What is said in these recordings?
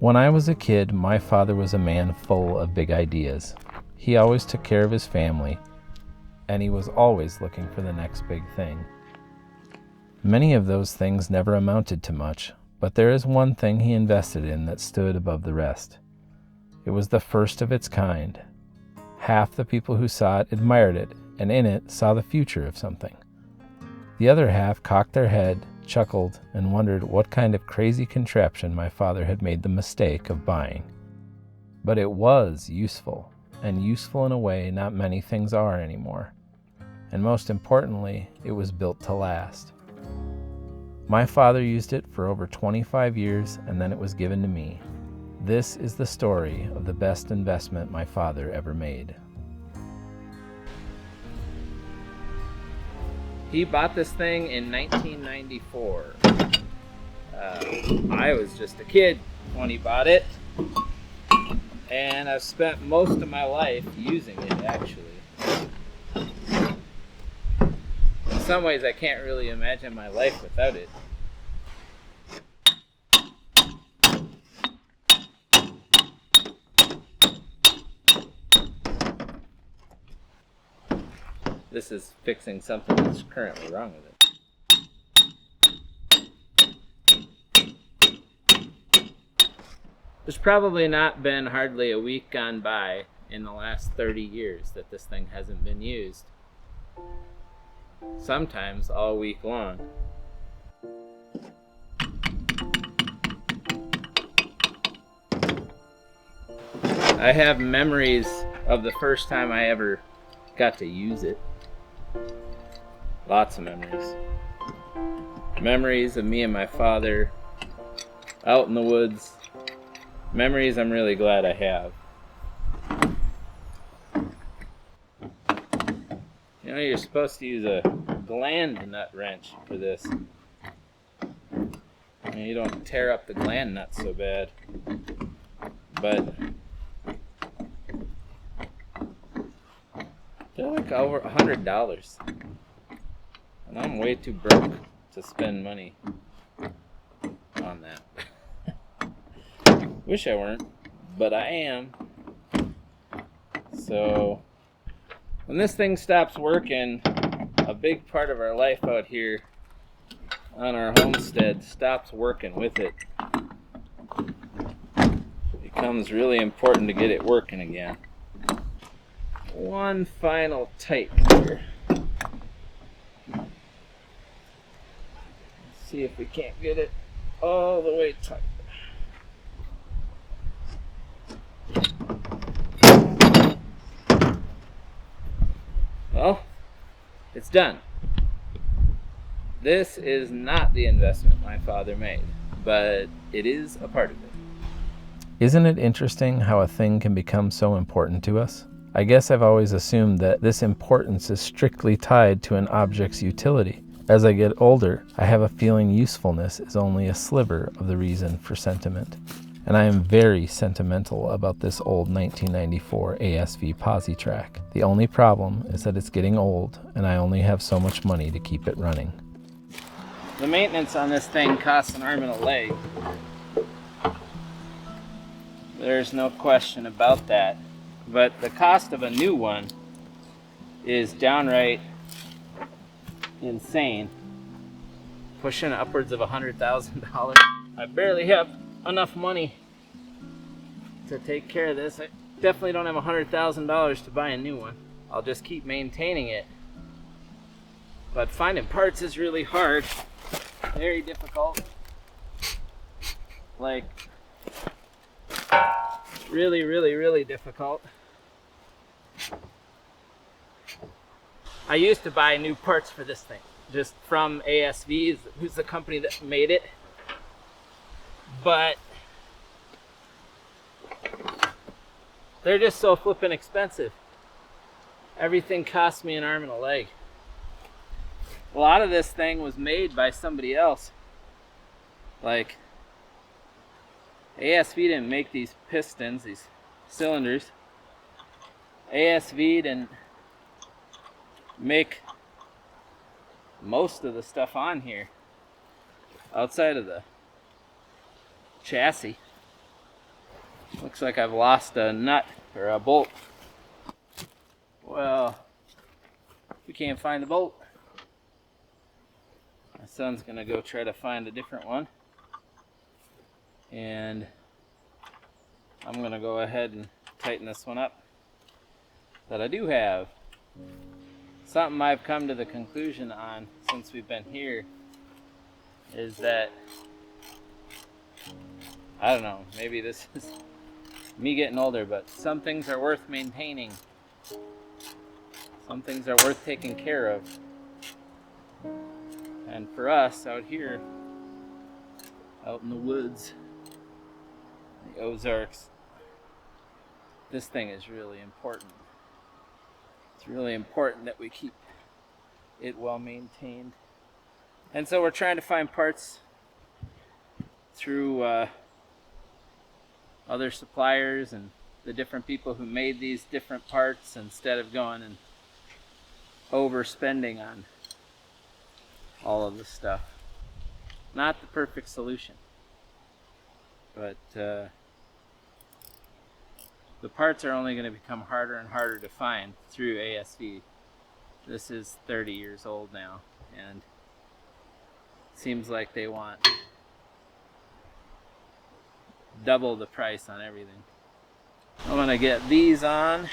When I was a kid, my father was a man full of big ideas. He always took care of his family, and he was always looking for the next big thing. Many of those things never amounted to much, but there is one thing he invested in that stood above the rest. It was the first of its kind. Half the people who saw it admired it, and in it saw the future of something. The other half cocked their head, chuckled, and wondered what kind of crazy contraption my father had made the mistake of buying. But it was useful, and useful in a way not many things are anymore. And most importantly, it was built to last. My father used it for over 25 years, and then it was given to me. This is the story of the best investment my father ever made. He bought this thing in 1994. I was just a kid when he bought it, and I've spent most of my life using it, actually. In some ways, I can't really imagine my life without it. This is fixing something that's currently wrong with it. There's probably not been hardly a week gone by in the last 30 years that this thing hasn't been used. Sometimes all week long. I have memories of the first time I ever got to use it. Lots of memories. Memories of me and my father out in the woods. Memories I'm really glad I have. You know, you're supposed to use a gland nut wrench for this. And you don't tear up the gland nuts so bad. But they're like over $100. And I'm way too broke to spend money on that. Wish I weren't, but I am. So when this thing stops working, a big part of our life out here on our homestead stops working with it. It becomes really important to get it working again. One final tighten here. See if we can't get it all the way tight. Well, it's done. This is not the investment my father made, but it is a part of it. Isn't it interesting how a thing can become so important to us? I guess I've always assumed that this importance is strictly tied to an object's utility. As I get older, I have a feeling usefulness is only a sliver of the reason for sentiment. And I am very sentimental about this old 1994 ASV Positrack. The only problem is that it's getting old, and I only have so much money to keep it running. The maintenance on this thing costs an arm and a leg. There's no question about that. But the cost of a new one is downright insane. Pushing upwards of $100,000. I barely have enough money to take care of this. I definitely don't have $100,000 to buy a new one. I'll just keep maintaining it. But finding parts is really hard. Very difficult. Like, really, really, really difficult. I used to buy new parts for this thing, just from ASV, who's the company that made it. But they're just so flippin' expensive. Everything cost me an arm and a leg. A lot of this thing was made by somebody else. Like, ASV didn't make these pistons, these cylinders. ASV didn't make most of the stuff on here outside of the chassis. Looks like I've lost a nut or a bolt. Well, we can't find the bolt. My son's gonna go try to find a different one. And I'm gonna go ahead and tighten this one up that I do have. Something I've come to the conclusion on since we've been here is that, I don't know, maybe this is me getting older, but some things are worth maintaining. Some things are worth taking care of. And for us out here, out in the woods, the Ozarks, this thing is really important. It's really important that we keep it well maintained. And so we're trying to find parts through other suppliers and the different people who made these different parts, instead of going and overspending on all of this stuff. Not the perfect solution, but the parts are only going to become harder and harder to find through ASV. This is 30 years old now, and it seems like they want double the price on everything. I'm going to get these on.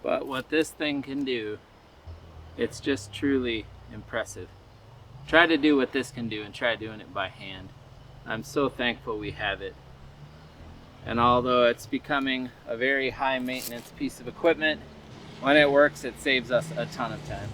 But what this thing can do, it's just truly impressive. Try to do what this can do and try doing it by hand. I'm so thankful we have it. And although it's becoming a very high maintenance piece of equipment, when it works, it saves us a ton of time.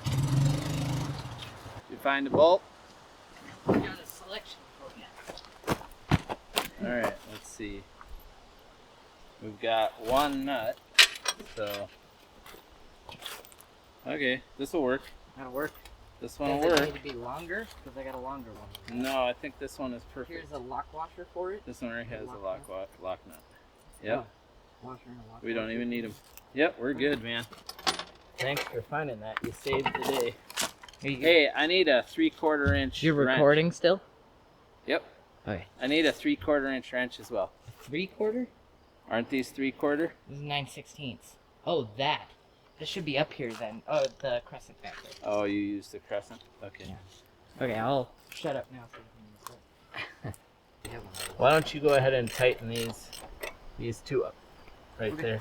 Did you find a bolt? I got a selection for you. Alright, let's see. We've got one nut, so okay, this will work. That'll work. This one will Does it work. need to be longer? Because I got a longer one. No, I think this one is perfect. Here's a lock washer for it. This one right has a lock nut. Yep. Oh, washer and a lock We don't washer. even need them. Yep, we're good, man. Thanks for finding that. You saved the day. Hey, I need a 3/4 inch You're wrench. recording still? Yep. Okay. I need a 3/4 inch wrench as well. 3/4? Aren't these 3/4? This is 9/16. Oh, that. This should be up here then. Oh, the crescent back there. Oh, you used the crescent? Okay. Yeah. Okay, I'll shut up now so you can use it. Why don't you go ahead and tighten these two up right there.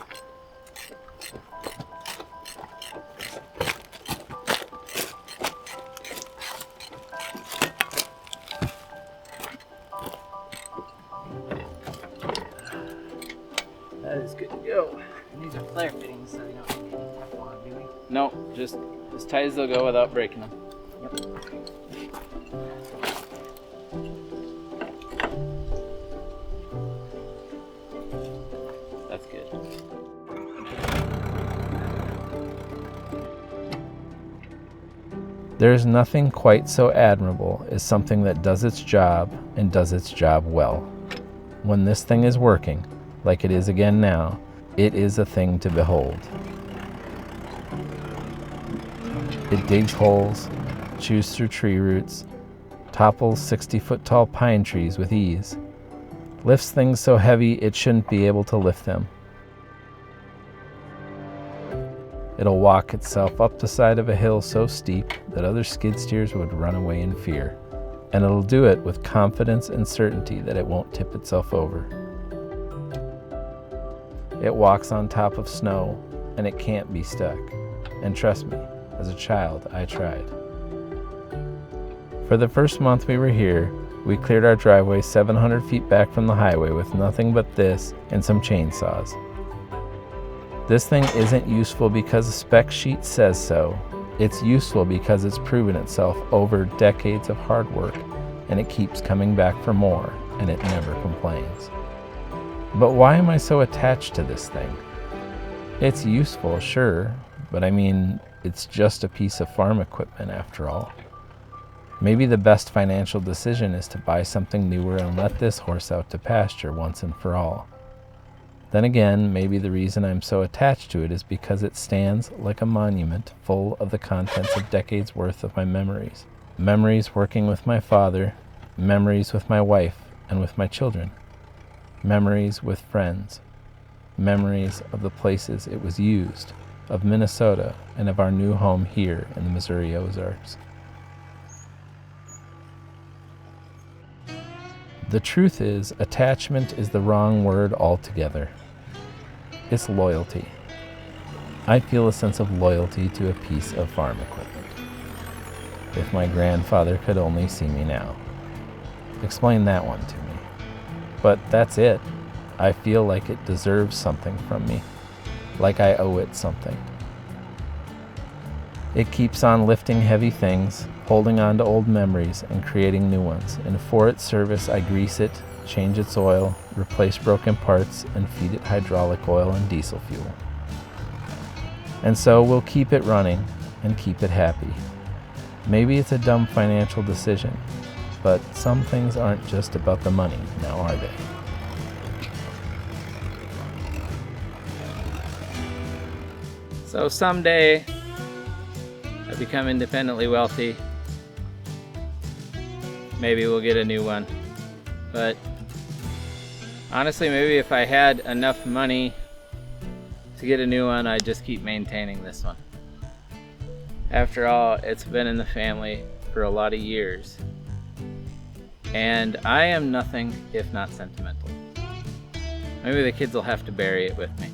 That is good to go. And these are flare fittings, so you don't need any Teflon, do we? No, just as tight as they'll go without breaking them. Yep. That's good. There is nothing quite so admirable as something that does its job and does its job well. When this thing is working, like it is again now, it is a thing to behold. It digs holes, chews through tree roots, topples 60-foot tall pine trees with ease, lifts things so heavy it shouldn't be able to lift them. It'll walk itself up the side of a hill so steep that other skid steers would run away in fear, and it'll do it with confidence and certainty that it won't tip itself over. It walks on top of snow, and it can't be stuck. And trust me, as a child, I tried. For the first month we were here, we cleared our driveway 700 feet back from the highway with nothing but this and some chainsaws. This thing isn't useful because a spec sheet says so. It's useful because it's proven itself over decades of hard work, and it keeps coming back for more, and it never complains. But why am I so attached to this thing? It's useful, sure, but I mean, it's just a piece of farm equipment after all. Maybe the best financial decision is to buy something newer and let this horse out to pasture once and for all. Then again, maybe the reason I'm so attached to it is because it stands like a monument full of the contents of decades worth of my memories. Memories working with my father, memories with my wife and with my children, memories with friends, memories of the places it was used, of Minnesota, and of our new home here in the Missouri Ozarks. The truth is, attachment is the wrong word altogether. It's loyalty. I feel a sense of loyalty to a piece of farm equipment. If my grandfather could only see me now. Explain that one to me. But that's it. I feel like it deserves something from me, like I owe it something. It keeps on lifting heavy things, holding on to old memories and creating new ones, and for its service I grease it, change its oil, replace broken parts, and feed it hydraulic oil and diesel fuel. And so we'll keep it running and keep it happy. Maybe it's a dumb financial decision, but some things aren't just about the money, now are they? So someday I become independently wealthy. Maybe we'll get a new one. But honestly, maybe if I had enough money to get a new one, I'd just keep maintaining this one. After all, it's been in the family for a lot of years. And I am nothing if not sentimental. Maybe the kids will have to bury it with me.